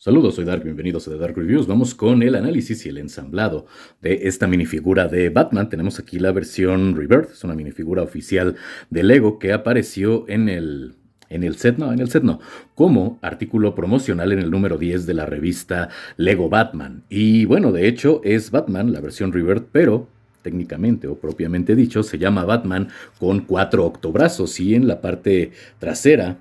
Saludos, soy Dark, bienvenidos a The Dark Reviews. Vamos con el análisis y el ensamblado de esta minifigura de Batman. Tenemos aquí la versión Rebirth, es una minifigura oficial de Lego que apareció en el set no, como artículo promocional en el número 10 de la revista Lego Batman. Y bueno, de hecho es Batman, la versión Rebirth, pero técnicamente o propiamente dicho se llama Batman con 4 octobrazos y en la parte trasera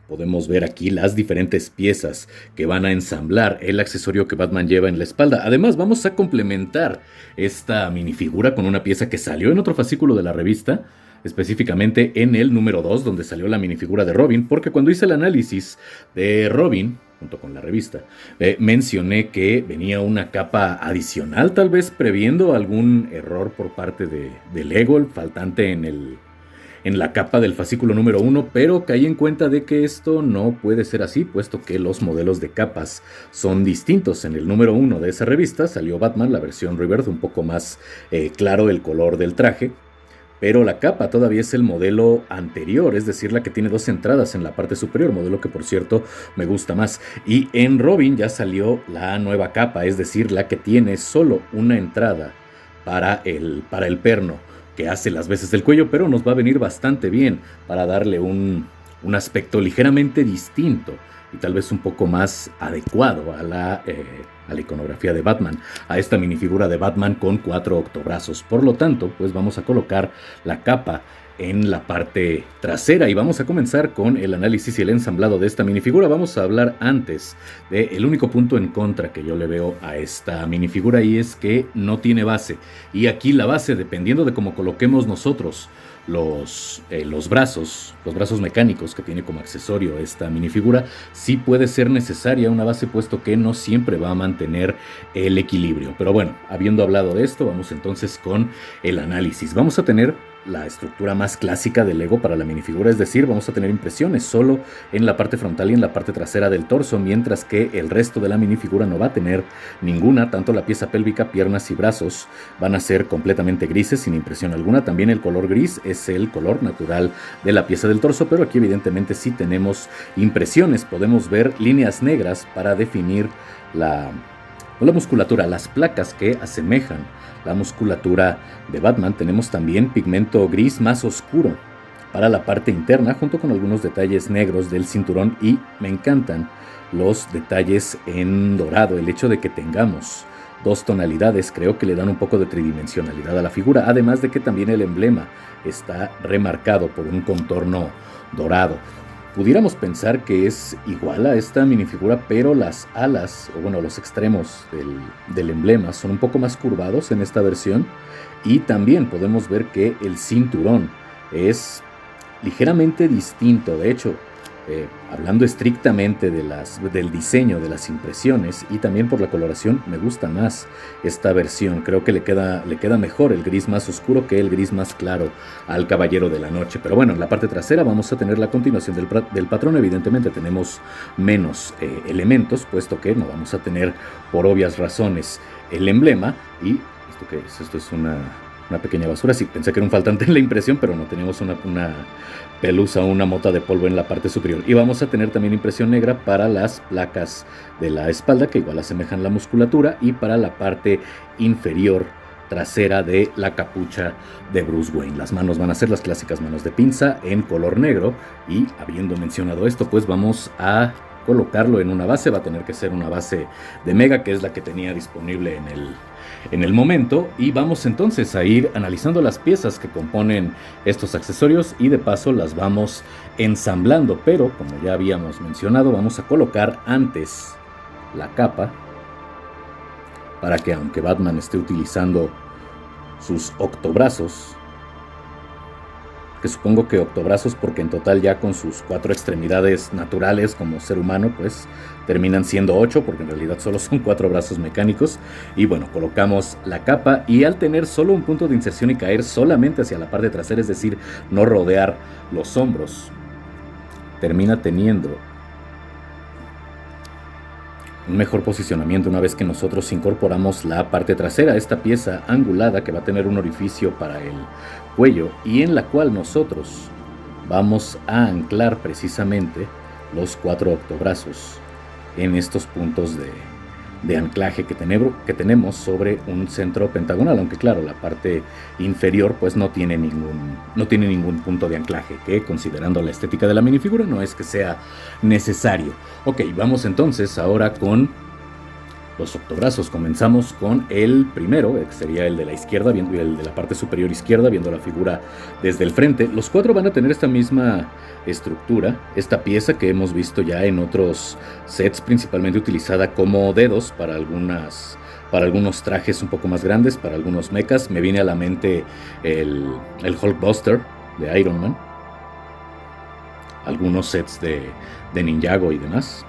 podemos ver aquí las diferentes piezas que van a ensamblar el accesorio que Batman lleva en la espalda. Además, vamos a complementar esta minifigura con una pieza que salió en otro fascículo de la revista, específicamente en el número 2, donde salió la minifigura de Robin, porque cuando hice el análisis de Robin, junto con la revista, mencioné que venía una capa adicional, tal vez previendo algún error por parte de Lego, el faltante en la capa del fascículo número 1, pero caí en cuenta de que esto no puede ser así, puesto que los modelos de capas son distintos. En el número 1 de esa revista salió Batman, la versión Rebirth, un poco más claro el color del traje, pero la capa todavía es el modelo anterior, es decir, la que tiene 2 entradas en la parte superior, modelo que por cierto me gusta más. Y en Robin ya salió la nueva capa, es decir, la que tiene solo una entrada para el perno, que hace las veces del cuello, pero nos va a venir bastante bien para darle un aspecto ligeramente distinto y tal vez un poco más adecuado a la iconografía de Batman, a esta minifigura de Batman con 4 octobrazos. Por lo tanto, pues vamos a colocar la capa en la parte trasera y vamos a comenzar con el análisis y el ensamblado de esta minifigura. Vamos a hablar antes del único punto en contra que yo le veo a esta minifigura, y es que no tiene base. Y aquí la base, dependiendo de cómo coloquemos nosotros los brazos mecánicos que tiene como accesorio esta minifigura, sí puede ser necesaria una base, puesto que no siempre va a mantener el equilibrio. Pero bueno, habiendo hablado de esto, vamos entonces con el análisis. Vamos a tener la estructura más clásica de Lego para la minifigura, es decir, vamos a tener impresiones solo en la parte frontal y en la parte trasera del torso, mientras que el resto de la minifigura no va a tener ninguna. Tanto la pieza pélvica, piernas y brazos van a ser completamente grises, sin impresión alguna. También el color gris es el color natural de la pieza del torso, pero aquí evidentemente sí tenemos impresiones. Podemos ver líneas negras para definir la musculatura, las placas que asemejan la musculatura de Batman. Tenemos también pigmento gris más oscuro para la parte interna, junto con algunos detalles negros del cinturón, y me encantan los detalles en dorado. El hecho de que tengamos 2 tonalidades creo que le dan un poco de tridimensionalidad a la figura, además de que también el emblema está remarcado por un contorno dorado. Pudiéramos pensar que es igual a esta minifigura, pero las alas, o bueno, los extremos del emblema son un poco más curvados en esta versión, y también podemos ver que el cinturón es ligeramente distinto. De hecho, hablando estrictamente del diseño de las impresiones y también por la coloración, me gusta más esta versión. Creo que le queda mejor el gris más oscuro que el gris más claro al Caballero de la Noche. Pero bueno, en la parte trasera vamos a tener la continuación del patrón. Evidentemente tenemos menos elementos, puesto que no vamos a tener, por obvias razones, el emblema. ¿Y esto qué es? Esto es una pequeña basura. Sí, pensé que era un faltante en la impresión, pero no, tenemos una pelusa, una mota de polvo en la parte superior. Y vamos a tener también impresión negra para las placas de la espalda, que igual asemejan la musculatura, y para la parte inferior trasera de la capucha de Bruce Wayne. Las manos van a ser las clásicas manos de pinza en color negro, y habiendo mencionado esto, pues vamos a colocarlo en una base. Va a tener que ser una base de Mega, que es la que tenía disponible en el momento, y vamos entonces a ir analizando las piezas que componen estos accesorios, y de paso las vamos ensamblando. Pero como ya habíamos mencionado, vamos a colocar antes la capa, para que aunque Batman esté utilizando sus octobrazos, que supongo que octobrazos porque en total ya con sus 4 extremidades naturales como ser humano, pues terminan siendo 8, porque en realidad solo son 4 brazos mecánicos. Y bueno, colocamos la capa, y al tener solo un punto de inserción y caer solamente hacia la parte trasera, es decir, no rodear los hombros, termina teniendo un mejor posicionamiento una vez que nosotros incorporamos la parte trasera, esta pieza angulada que va a tener un orificio para el cuello, y en la cual nosotros vamos a anclar precisamente los 4 octobrazos en estos puntos de anclaje que tenemos sobre un centro pentagonal, aunque claro, la parte inferior pues no tiene ningún punto de anclaje, que considerando la estética de la minifigura no es que sea necesario. Ok, vamos entonces ahora con los octobrazos. Comenzamos con el primero, que sería el de la izquierda, el de la parte superior izquierda, viendo la figura desde el frente. Los cuatro van a tener esta misma estructura, esta pieza que hemos visto ya en otros sets, principalmente utilizada como dedos para algunos trajes un poco más grandes, para algunos mechas. Me viene a la mente el Hulkbuster de Iron Man, algunos sets de Ninjago y demás.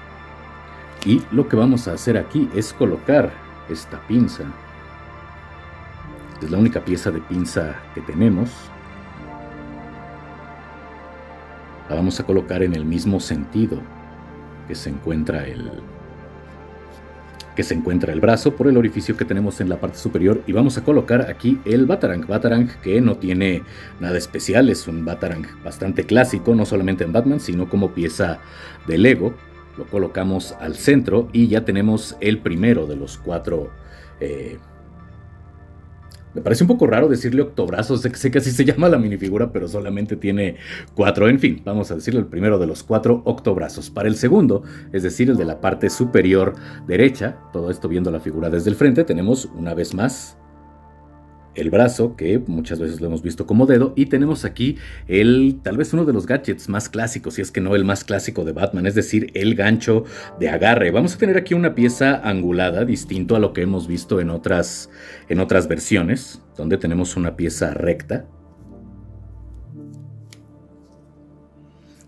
Y lo que vamos a hacer aquí es colocar esta pinza. Es la única pieza de pinza que tenemos. La vamos a colocar en el mismo sentido que se encuentra el brazo, por el orificio que tenemos en la parte superior, y vamos a colocar aquí el Batarang, que no tiene nada especial, es un Batarang bastante clásico, no solamente en Batman, sino como pieza de Lego. Lo colocamos al centro y ya tenemos el primero de los cuatro. Me parece un poco raro decirle octobrazos, sé que así se llama la minifigura, pero solamente tiene 4. En fin, vamos a decirle el primero de los 4 octobrazos. Para el segundo, es decir, el de la parte superior derecha, todo esto viendo la figura desde el frente, tenemos una vez más el brazo, que muchas veces lo hemos visto como dedo, y tenemos aquí tal vez uno de los gadgets más clásicos, si es que no el más clásico de Batman, es decir, el gancho de agarre. Vamos a tener aquí una pieza angulada, distinto a lo que hemos visto en otras versiones, donde tenemos una pieza recta.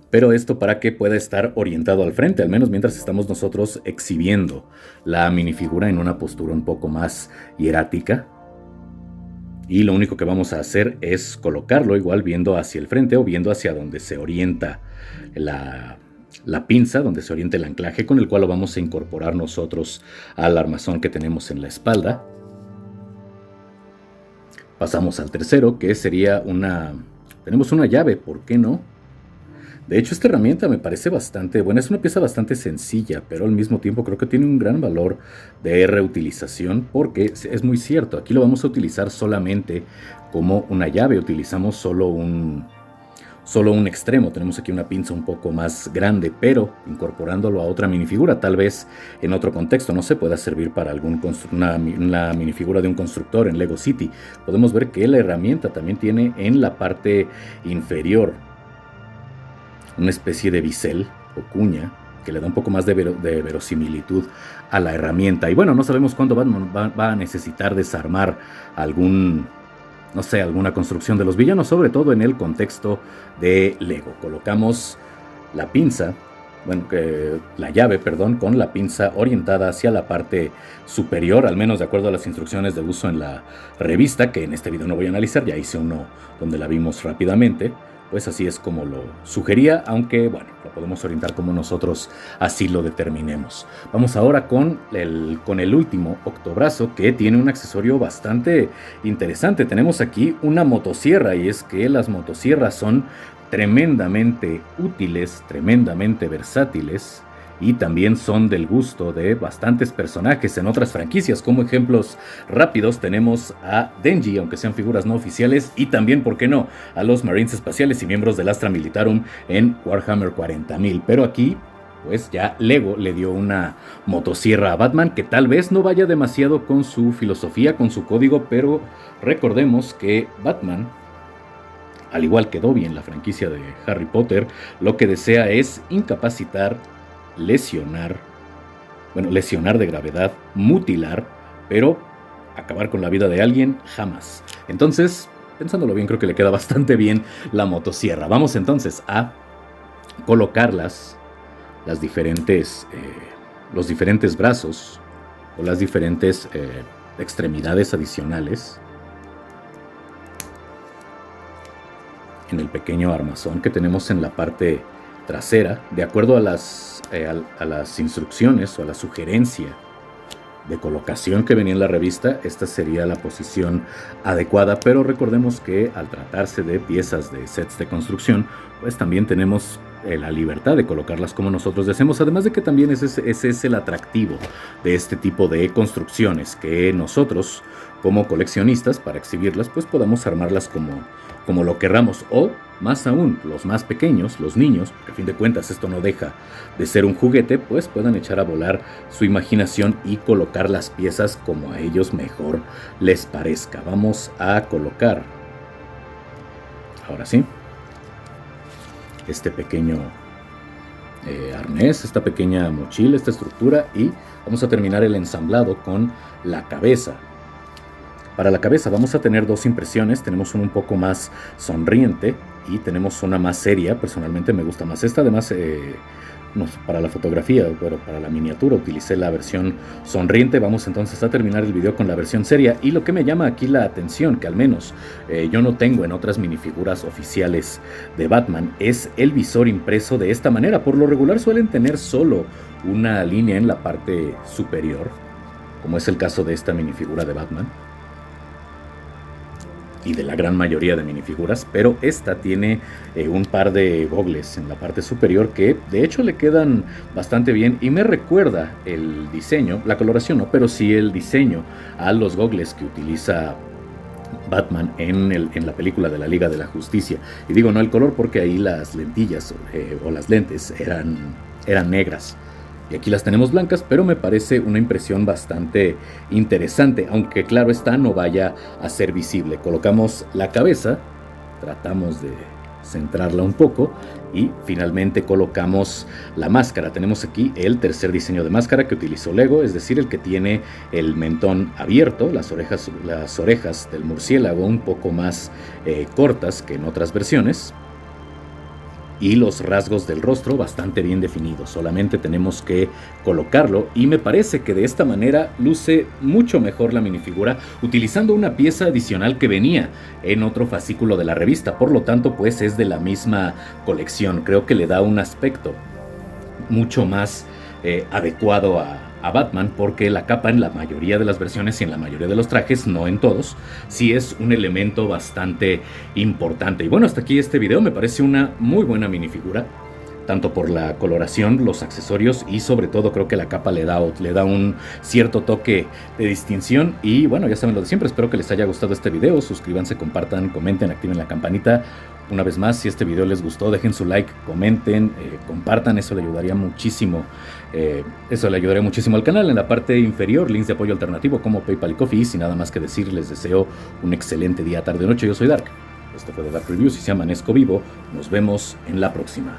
Pero esto para que pueda estar orientado al frente, al menos mientras estamos nosotros exhibiendo la minifigura en una postura un poco más hierática. Y lo único que vamos a hacer es colocarlo igual viendo hacia el frente o viendo hacia donde se orienta la pinza, donde se orienta el anclaje, con el cual lo vamos a incorporar nosotros al armazón que tenemos en la espalda. Pasamos al tercero, que sería tenemos una llave, ¿por qué no? De hecho, esta herramienta me parece bastante buena, es una pieza bastante sencilla, pero al mismo tiempo creo que tiene un gran valor de reutilización, porque es muy cierto, aquí lo vamos a utilizar solamente como una llave, utilizamos solo un extremo, tenemos aquí una pinza un poco más grande, pero incorporándolo a otra minifigura, tal vez en otro contexto, no sé, pueda servir para una minifigura de un constructor en Lego City. Podemos ver que la herramienta también tiene en la parte inferior una especie de bisel o cuña que le da un poco más de verosimilitud a la herramienta. Y bueno, no sabemos cuándo Batman va a necesitar desarmar alguna construcción de los villanos, sobre todo en el contexto de Lego. Colocamos la llave, con la pinza orientada hacia la parte superior, al menos de acuerdo a las instrucciones de uso en la revista, que en este video no voy a analizar, ya hice uno donde la vimos rápidamente. Pues así es como lo sugería, aunque bueno, lo podemos orientar como nosotros así lo determinemos. Vamos ahora con el último octobrazo, que tiene un accesorio bastante interesante. Tenemos aquí una motosierra, y es que las motosierras son tremendamente útiles, tremendamente versátiles, y también son del gusto de bastantes personajes en otras franquicias. Como ejemplos rápidos tenemos a Denji, aunque sean figuras no oficiales, y también, ¿por qué no?, a los Marines espaciales y miembros del Astra Militarum en Warhammer 40.000. Pero aquí, pues ya Lego le dio una motosierra a Batman, que tal vez no vaya demasiado con su filosofía, con su código, pero recordemos que Batman, al igual que Dobby en la franquicia de Harry Potter, lo que desea es incapacitar, lesionar de gravedad, mutilar, pero acabar con la vida de alguien jamás. Entonces, pensándolo bien, creo que le queda bastante bien la motosierra. Vamos entonces a colocar los diferentes brazos o las diferentes extremidades adicionales en el pequeño armazón que tenemos en la parte trasera, de acuerdo a las instrucciones o a la sugerencia de colocación que venía en la revista. Esta sería la posición adecuada, pero recordemos que al tratarse de piezas de sets de construcción, pues también tenemos la libertad de colocarlas como nosotros deseemos, además de que también ese es el atractivo de este tipo de construcciones, que nosotros como coleccionistas, para exhibirlas, pues podamos armarlas como lo querramos, o más aún, los más pequeños, los niños, porque a fin de cuentas esto no deja de ser un juguete, pues puedan echar a volar su imaginación y colocar las piezas como a ellos mejor les parezca. Vamos a colocar, ahora sí, este pequeño arnés, esta pequeña mochila, esta estructura, y vamos a terminar el ensamblado con la cabeza. Para la cabeza vamos a tener dos impresiones, tenemos una un poco más sonriente y tenemos una más seria. Personalmente me gusta más esta, además no, para la fotografía, pero para la miniatura utilicé la versión sonriente. Vamos entonces a terminar el video con la versión seria, y lo que me llama aquí la atención, que al menos yo no tengo en otras minifiguras oficiales de Batman, es el visor impreso de esta manera. Por lo regular suelen tener solo una línea en la parte superior, como es el caso de esta minifigura de Batman y de la gran mayoría de minifiguras, pero esta tiene un par de gogles en la parte superior que de hecho le quedan bastante bien, y me recuerda el diseño, la coloración no, pero sí el diseño, a los gogles que utiliza Batman en la película de la Liga de la Justicia. Y digo no el color porque ahí las lentillas o las lentes eran negras. Y aquí las tenemos blancas, pero me parece una impresión bastante interesante, aunque claro está, no vaya a ser visible. Colocamos la cabeza, tratamos de centrarla un poco, y finalmente colocamos la máscara. Tenemos aquí el tercer diseño de máscara que utilizó Lego, es decir, el que tiene el mentón abierto, las orejas del murciélago un poco más cortas que en otras versiones, y los rasgos del rostro bastante bien definidos. Solamente tenemos que colocarlo, y me parece que de esta manera luce mucho mejor la minifigura, utilizando una pieza adicional que venía en otro fascículo de la revista. Por lo tanto, pues es de la misma colección. Creo que le da un aspecto mucho más adecuado a Batman, porque la capa en la mayoría de las versiones y en la mayoría de los trajes, no en todos, sí es un elemento bastante importante. Y bueno, hasta aquí este video. Me parece una muy buena minifigura, tanto por la coloración, los accesorios, y sobre todo creo que la capa le da un cierto toque de distinción. Y bueno, ya saben lo de siempre, espero que les haya gustado este video. Suscríbanse, compartan, comenten, activen la campanita. Una vez más, si este video les gustó, dejen su like, comenten, compartan, eso le ayudaría muchísimo. Al canal. En la parte inferior, links de apoyo alternativo como PayPal y Ko-fi. Y sin nada más que decir, les deseo un excelente día, tarde, noche. Yo soy Dark. Esto fue The Dark Reviews, y si amanezco vivo, nos vemos en la próxima.